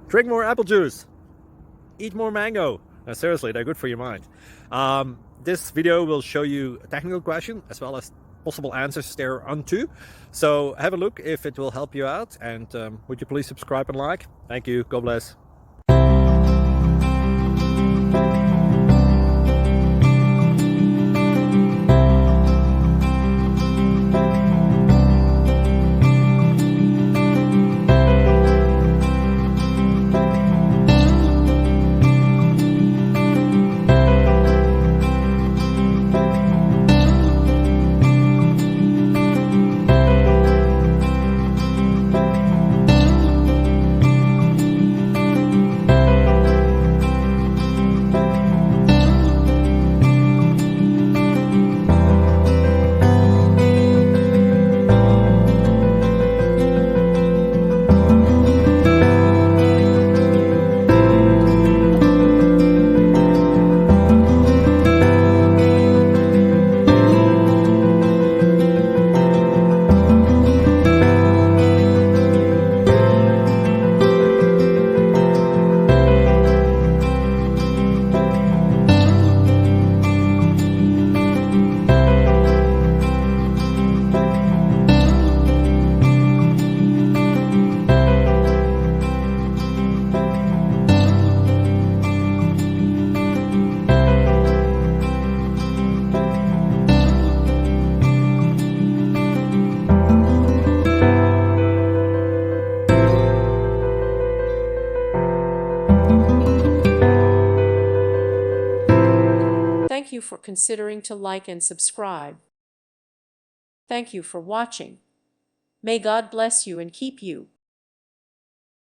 Drink more apple juice. Eat more mango. Seriously, they're good for your mind. This video will show you a technical question as well as possible answers thereunto. So have a look if it will help you out, and would you please subscribe and like? Thank you. God bless. Thank you for considering to like and subscribe. Thank you for watching. May God bless you and keep you.